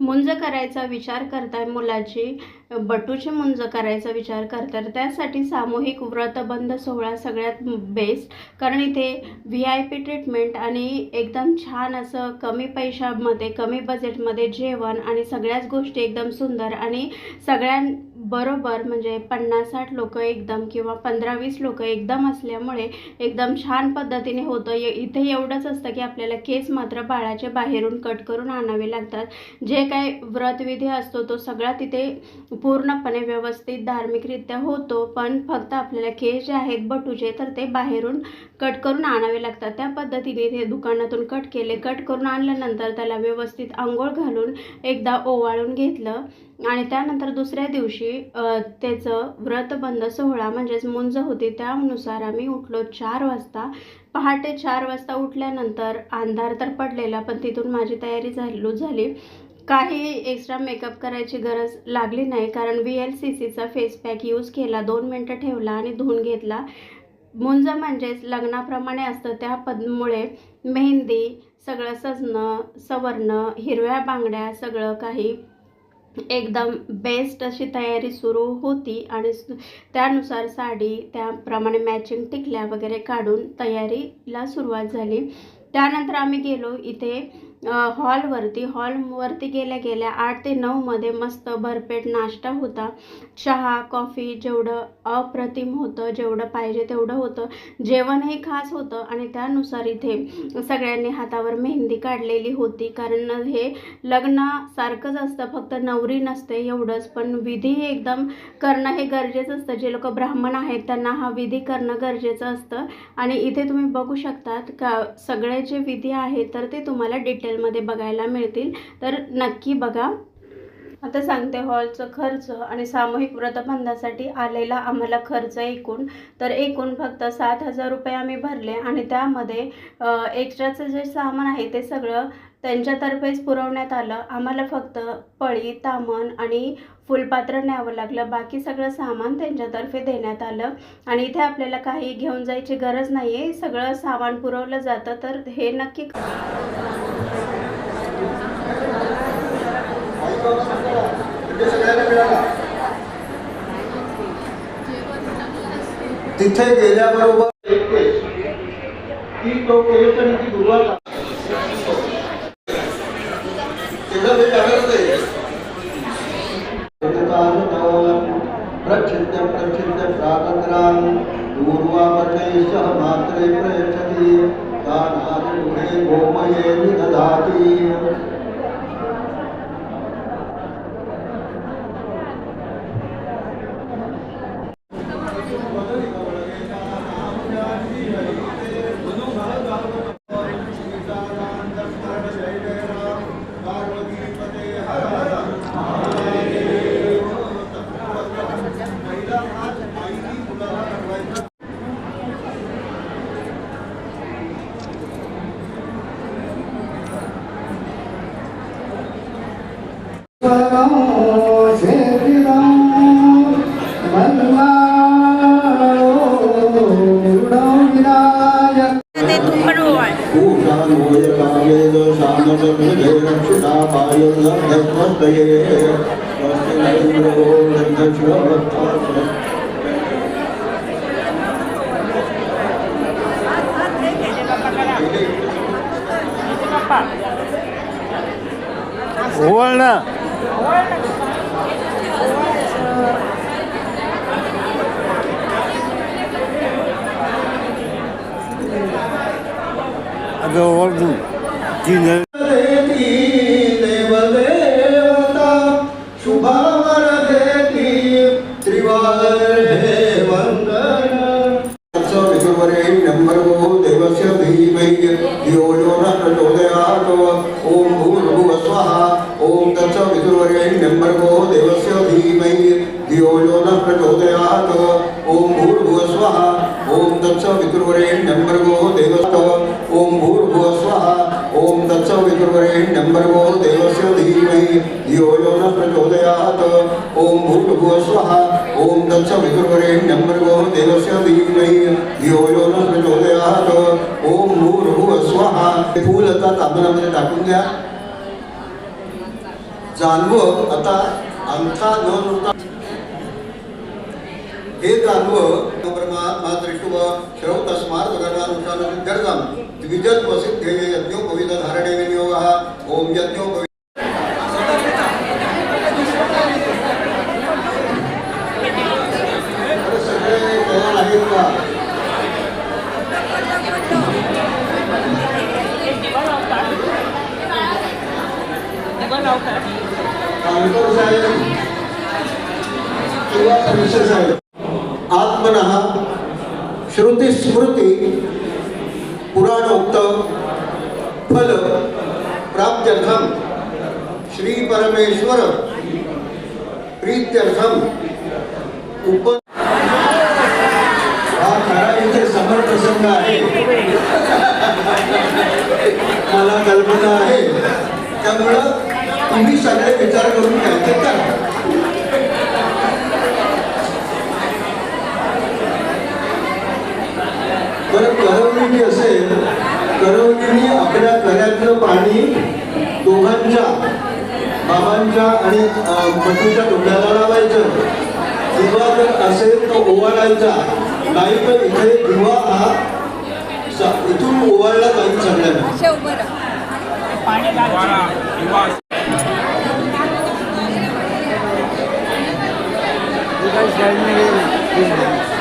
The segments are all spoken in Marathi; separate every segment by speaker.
Speaker 1: मुंज करायचा विचार करताय मुलाची, बटूची मुंज करायचा विचार करताय, तर त्यासाठी सामूहिक व्रतबंध सोहळा सगळ्यात बेस्ट. कारण इथे VIP ट्रीटमेंट आणि एकदम छान असं कमी पैशामध्ये कमी बजेटमध्ये जेवण आणि सगळ्याच गोष्टी एकदम सुंदर आणि सगळ्यांबरोबर म्हणजे 50-60 लोक एकदम किंवा 15-20 लोक एकदम असल्यामुळे एकदम छान पद्धतीने होतं. इथे एवढंच असतं की आपल्याला केस मात्र बाळाचे बाहेरून कट करून आणावे लागतात. जे काही व्रतविधी असतो तो सगळा तिथे पूर्णपणे व्यवस्थित धार्मिकरित्या होतो, पण फक्त आपल्याला केस जे आहेत बटूचे तर ते बाहेरून कट करून आणावे लागतात. त्या पद्धतीने ते दुकानातून कट केले. कट करून आणल्यानंतर त्याला व्यवस्थित आंघोळ घालून एकदा ओवाळून घेतलं आणि त्यानंतर दुसऱ्या दिवशी त्याचं व्रतबंध सोहळा म्हणजेच मुंज होती. त्यानुसार आम्ही उठलो 4 वाजता. पहाटे 4 वाजता उठल्यानंतर अंधार तर पडलेला, पण तिथून माझी तयारी झाली. काही एक्स्ट्रा मेकअप करायची गरज लागली नाही, कारण VLCCचा फेस पॅक यूज केला, 2 मिनटं ठेवला आणि धुवून घेतला. मुंज म्हणजेच लग्नाप्रमाणे असतं, त्यामुळे मेहंदी, सगळं सजणं सवरणं, हिरव्या बांगड्या, सगळं काही एकदम बेस्ट अशी तयारी सुरू होती आणि त्यानुसार साडी, त्याप्रमाणे मॅचिंग टिकल्या वगैरे काढून तयारीला सुरुवात झाली. त्यानंतर आम्ही गेलो इथे हॉलवरती गेल्या 8 ते 9 मध्ये मस्त भरपेट नाश्ता होता. चहा, कॉफी जेवढं अप्रतिम होतं, जेवढं पाहिजे तेवढं होतं. जेवणही खास होतं आणि त्यानुसार इथे सगळ्यांनी हातावर मेहंदी काढलेली होती. कारण हे लग्नासारखंच असतं, फक्त नवरी नसते एवढंच, पण विधी एकदम करणं हे गरजेचं असतं. जे लोक ब्राह्मण आहेत त्यांना हा विधी करणं गरजेचं असतं. आणि इथे तुम्ही बघू शकतात का सगळे जे विधी आहेत तर ते तुम्हाला डिटेलमध्ये बघायला मिळतील, तर नक्की बघा. आता सांगते हॉलचं खर्च आणि सामूहिक व्रतबंधासाठी आलेला आम्हाला खर्च एकूण फक्त 7,000 रुपये आम्ही भरले आणि त्यामध्ये एक्स्ट्राचं जे सामान आहे ते सगळं त्यांच्यातर्फेच पुरवण्यात आलं. आम्हाला फक्त पळी, तामण आणि फुलपात्र न्यावं लागलं. बाकी सगळं सामान त्यांच्यातर्फे देण्यात आलं आणि इथे आपल्याला काही घेऊन जायची गरज नाही आहे, सगळं सामान पुरवलं जातं. तर हे नक्की
Speaker 2: तिथे गेल्याबरोबर ती तो केस आणि ती दुर्वा प्रच्छिद्य प्रातत्रां दूर्वापर्णैश्च मात्रे प्रयच्छति तानानि गोमये निदधाति.
Speaker 3: ओवाळणं अगं ओवाळू तीन
Speaker 2: फूल आता तांदळामध्ये टाकून द्या. जानवं आता अंथा न होता हे जानवं परमात्मा दृष्टुव श्रव तस्मात् भगवानुष्ठान सिद्ध्यर्थम द्विजत्व सिद्धे यज्ञोपवीत धारणे विनियोगः ओम यज्ञोपवीत सगळे तयार आहेत का? कानपूर साहेब किंवा परिषद साहेब आत्मनः श्रुती स्मृती पुराणोक्त फल प्राप्त्यर्थम श्री परमेश्वर प्रीत्यर्थम उप हा खरा इथे समर प्रसंग आहे मला कल्पना आहे त्यामुळं तुम्ही सगळे विचार करून घ्यायचे का बरं करवली असेल करवली आपल्या घरातलं पाणी दोघांच्या बाबांच्या आणि बटूच्या डोक्याला लावायचं दिवा जर असेल तो ओवाळायचा नाही तर इथे दिवा हा इथून ओवाळला जाईल सगळ्यांना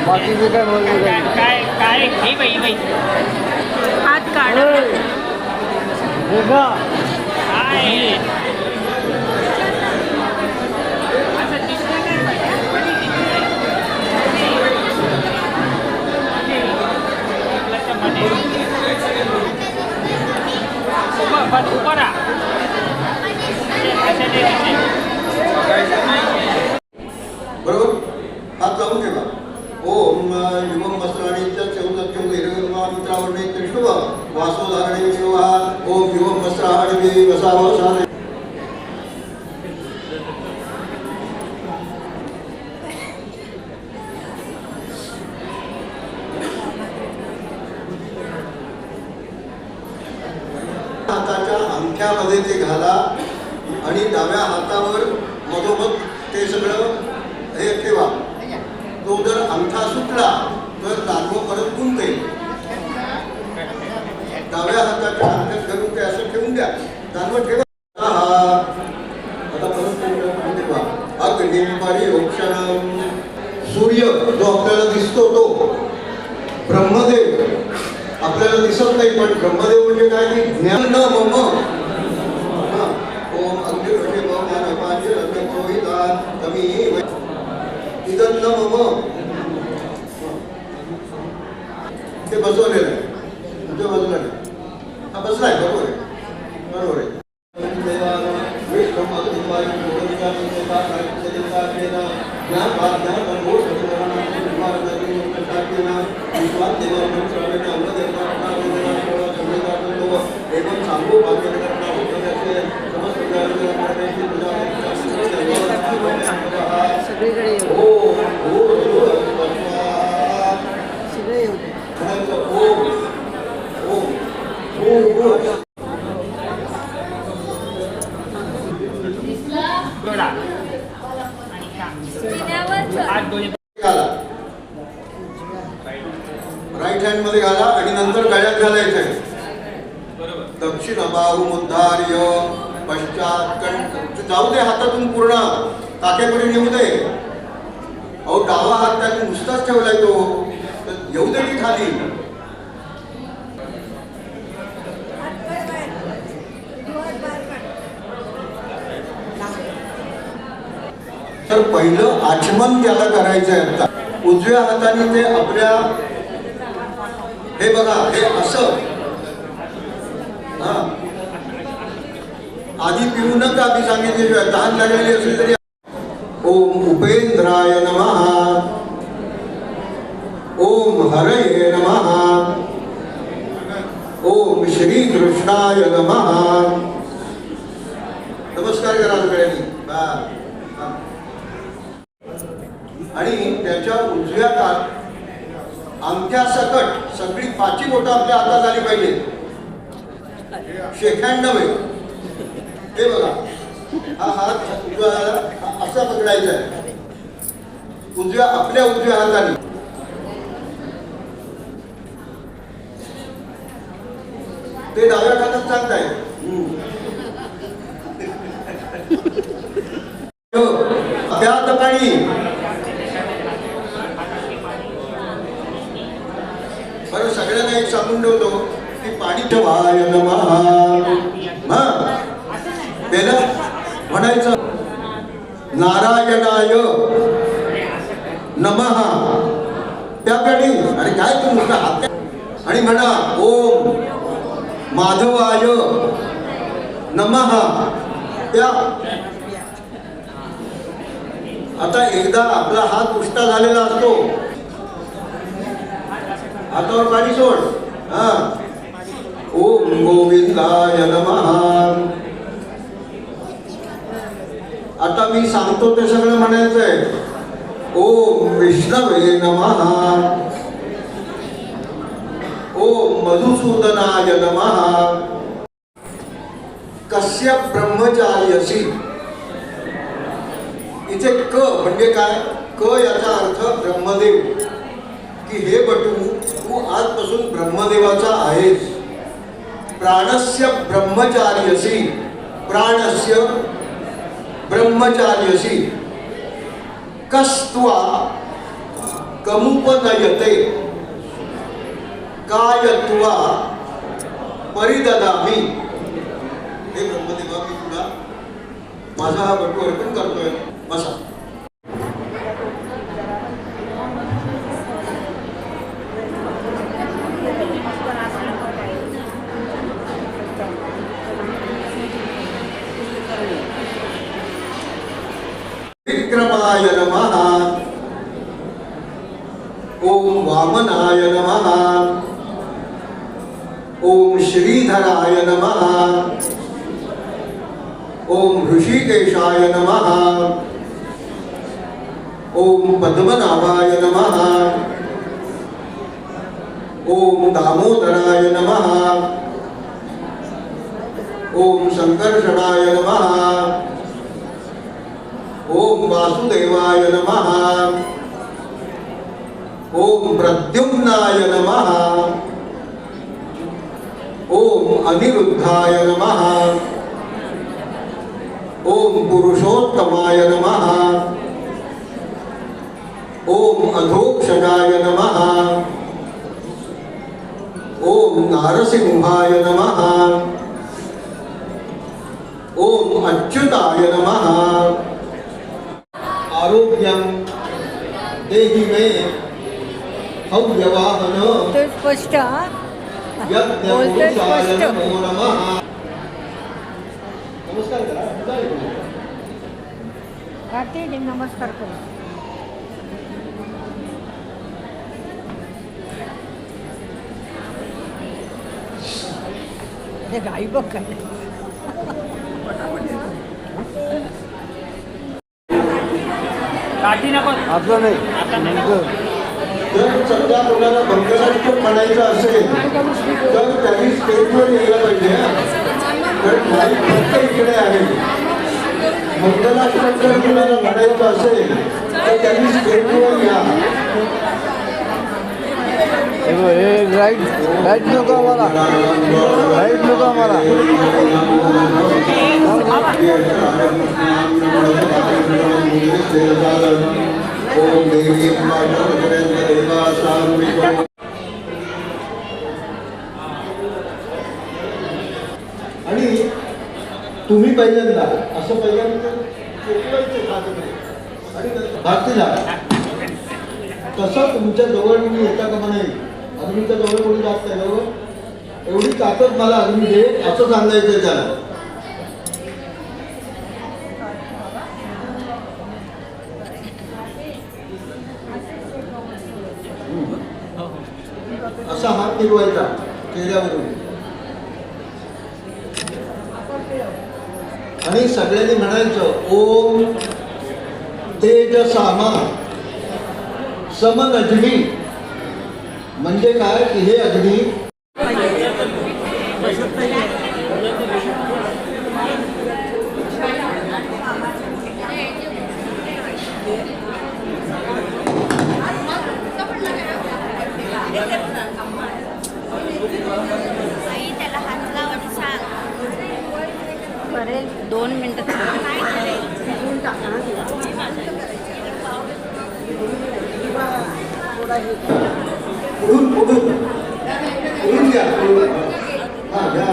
Speaker 3: बाकी जे काय बोलतो
Speaker 4: काय काय हे बाई
Speaker 1: हात काढ
Speaker 4: काय असं दिसलं नाही पाहिजे उभं राहा
Speaker 2: बरोबर हात लावून ठेवा ओम युवम वस्त्राणीच्या चौदत्यो मित्रावरणे त्रिशुभ वासोधारणे विश्वहा ओम युवम वस्त्राणी वसावो साधे हाताच्या अंगठ्यामध्ये ते घाला आणि डाव्या हातावर मधोमध ते सगळं हे ठेवा तो जर अंगठा सुटला तर दानव परत गुंते डाव्या हाताच्या अंगठ्यात घालून ते असं ठेवून द्या दानव ठेवा आता परत ठेवा अग्निपरी रोक्षणम सूर्य जो आपल्याला दिसतो तो ब्रह्मदेव आपल्याला दिसत नाही पण ब्रह्मदेव म्हणजे काय की ज्ञान न मम ओम अग्निपरी मम तमी इदं न मम ते बसवलेलं आहे तुमच्या बाजूला नाही हा बसलाय बरोबर आहे बरोबर आहे राईट हँड मध्ये घाला आणि नंतर गळ्यात घालायचं आहे दक्षिण बाहू मुद्धार्य पश्चात जाऊ दे हातातून पूर्ण टाक्याकडे येऊ दे अहो डावा हात त्याने नुसताच ठेवलाय तो तर येऊ दे की खाली तर पहिलं आचमन त्याला करायचं आहे आता उजव्या हाताने ते आपल्या हे बघा हे असं हा आधी पिऊ नका मी सांगितले तहान लागलेली असली तरी ओम उपेंद्राय नमः ओम हरये नमः ओम श्री कृष्णाय नमः नमस्कार करा सगळ्यांनी आणि त्याच्या उजव्या अंगठ्या सकट सगळी पाची बोटं आपल्या हातात आली पाहिजे शेक हँड नव्हे हे बघा हा हात उजव्या हाताला असा पकडायचा आहे, आपल्या उजव्या हाताने. ते डाव्या हातात सांगताय. अभ्यात पाणी. बरं, सगळ्यांना एक सांगून ठेवतो की पाणी ठेवाय नमः. त्याला म्हणायचं नारायणाय नमः. त्याकडे अरे काय तू नुसता हात आणि म्हणा ओम माधवाय नमः. त्या आता एकदा आपला हात उष्टा झालेला असतो, हातावर पाणी सोड. हा, ओम गोविंदाय नमः. आता मी सांगतो ते सगळं म्हणायचंय. ओम विष्णवे नमः. ओम मधुसूदनाय नमः. कस्य ब्रह्मचार्यसी. इथे क म्हणजे काय? क याचा अर्थ ब्रह्मदेव, की हे बटू तू आजपासून ब्रह्मदेवाचा आहेस. प्राणस्य ब्रह्मचार्यसी. प्राणस्य ब्रह्मचार्यसी. कस्त्वा कमुपनयते कायत्वा परिददामि. हे ब्रह्मदेवा, मी तुला माझा हा बटू अर्पण करतोय. बसा. विक्रमाय नमः. ओम वामनाय नमः. ओम श्रीधराय नमः. ओम ऋषिकेशाय नमः. ओम पद्मनाभाय नमः. ओम दामोदराय नमः. ओम संकर्षणाय नमः. ओम वासुदेवाय नमः. ओम प्रद्युम्नाय नमः. ओम अनिरुद्धाय नमः. ओम पुरुषोत्तमाय नमः. ओम अधोक्षजाय नमः. ओम नारसिंहाय नमः. ओम अच्युताय नमः. आरोग्यम देहि मे हव्यवाहन
Speaker 5: बोलतोय स्पष्ट हा? बोलतोय
Speaker 2: यज्ञपुरुषाय
Speaker 5: स्पष्ट.
Speaker 2: नमो नमः. नमस्कार करा.
Speaker 5: कार्तिक नमस्कार करू. अरे गाई बघ काय.
Speaker 4: काठी नको.
Speaker 3: आपलं नाही.
Speaker 4: आता नाही.
Speaker 2: जर समजा कोणाला भक्तनाट्य म्हणायचं असेल तर त्यांनी स्टेजवर यायला पाहिजे. कारण माईक फक्त इकडे आहे. भक्तनाट्य जर कोणाला म्हणायचं असेल तर त्यांनी स्टेजवर या.
Speaker 3: हे राईट नको आम्हाला. राईट नको आम्हाला.
Speaker 2: आणि तुम्ही पहिल्यांदा असं पहिल्यांदा भारतीला तसं तुमच्या जवळ कोणी येता का नाही. अग्नीच्या जवळ कोणी जात नाही जवळ. एवढी ताकद मला अग्नी दे असं सांगायचं त्याला. असा हात फिरवायचा चेहऱ्यावरून आणि सगळ्यांनी म्हणायचं ओम तेजसामा समनजनी. म्हणजे काय की हे अग्नी
Speaker 1: 2 मिनिटं
Speaker 2: पुढून घ्या हां घ्या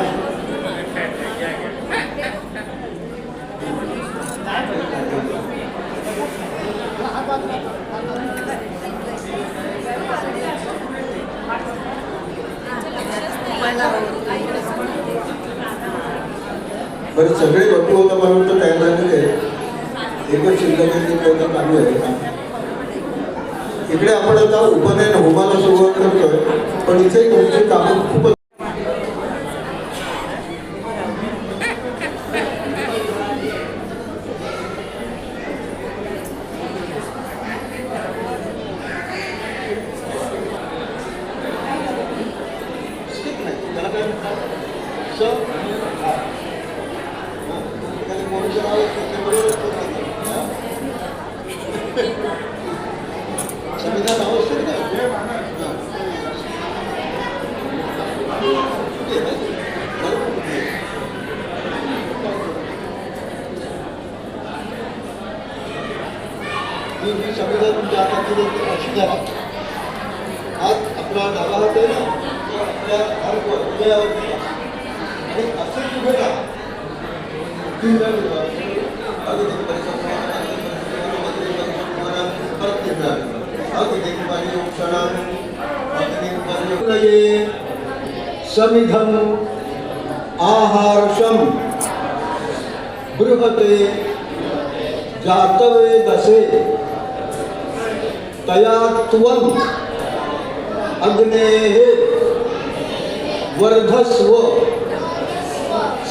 Speaker 2: बरं सगळे वस्तू होता मला वाटतं तयार झालेले एकच शिल्लकांची प्रयत्न चालू आहे. इकडे आपण आता उपनयन होमाला सुरुवात करतोय पण इथे तुमची कामं खूपच संविधान आवश्यक ही संविधान तुमच्या हातातील अशी करा. आज आपला डावा हात आहे ना तो आपल्या हृदयावर ठेवा. आणि असेच उभे राहा. तीन वेळा उभा. अगदी परत तीन वेळा. समिधम आहारशम बृहते जातवेदसे तया त्वं अग्नेः वर्धस्व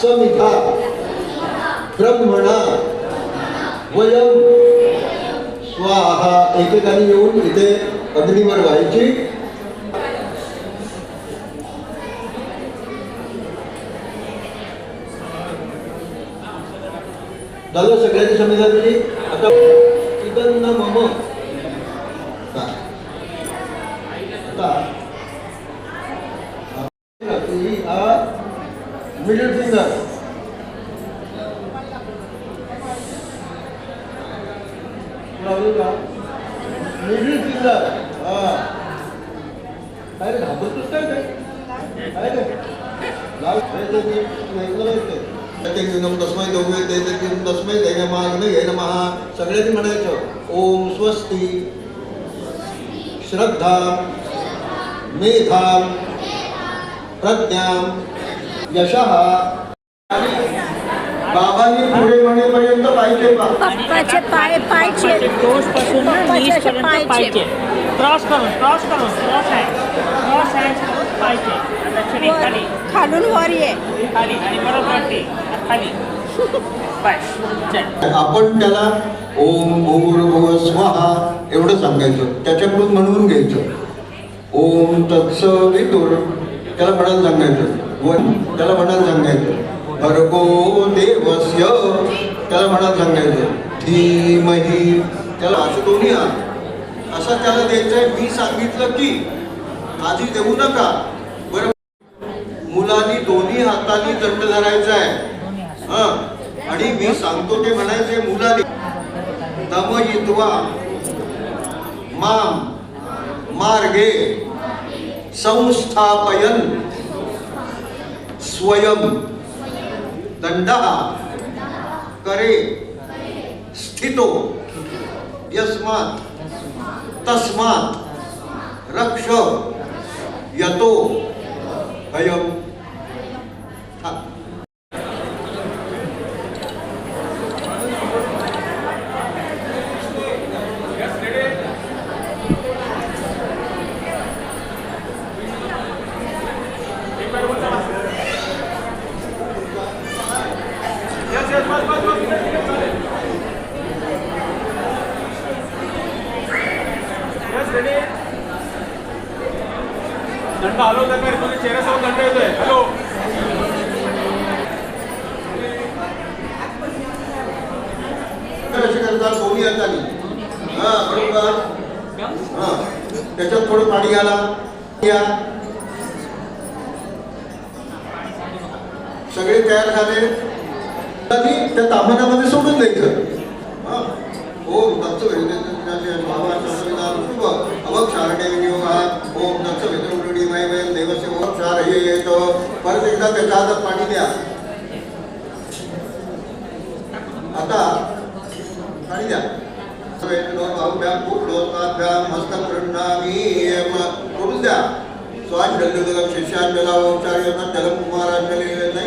Speaker 2: समिधा ब्रह्मणा वयम स्वाहा. एकेकाने येऊन इथे अग्नीवर व्हायची. झालं सगळ्यांची संविधान दिली. आता इदन्न मम मिडल फिंगर मिडल फिंगर हा काय घाबरतोस काय काय तस्मै दौवे ते तस्मै दैनमाग्नये नमः. सगळ्यांनी म्हणायचं ओम स्वस्ती श्रद्धा मेधा प्रज्ञा यशः. बाबांनी पुढे म्हणेपर्यंत पाहिजे बा.
Speaker 5: पप्पाचे पाय पायचे
Speaker 4: टोचपासून नीचपर्यंत पाहिजे. क्रॉस करून क्रॉस आहे पाहिजे. दक्षिणे खाली
Speaker 5: खालून वर ये.
Speaker 4: खाली आणि बरोबर वाटते खाली. बस चल.
Speaker 2: आपण त्याला ओम भूर्भुवः स्वहा एवढं सांगायचं. त्याच्याकडून म्हणून घ्यायचं. ओम तत्सवितुर त्याला म्हणायला सांगायचं. त्याला म्हणायला सांगायचं. भर्गो देवस्य त्याला म्हणायला सांगायचं. धीमहि त्याला असं दोन्ही हात असं त्याला द्यायचंय. मी सांगितलं की आधी देऊ नका. बरं मुलांनी दोन्ही हातांनी दंड धरायचा आहे. हा आणि मी सांगतो ते म्हणायचे मुलांनी दमयित्वा माम मार्गे संस्थापयन स्वयं दंडः करे स्थितो यस्मात् तस्मात् रक्ष यतो भयम.
Speaker 6: दंड हलव तुम्ही चेहऱ्यासमोर दंड येतोय. हॅलो
Speaker 2: असे करतात दोन्ही हातांनी. हा बरोबर. हा त्याच्यात थोडं पाणी घाला. सगळे तयार झाले. आणि त्या ताम्हणामध्ये सोडून द्यायचं. ओम दत्त अवक शारणे विनियोगात ओम दत्त वेदरुडी वैवयम देवस्य ओम शार हे येतो. परत एकदा त्याच्या हातात पाणी द्या. आता पाणी द्या. मस्तक करून द्या. स्वान जल शिष्यान जला ओम चार्य जलम कुमारांजली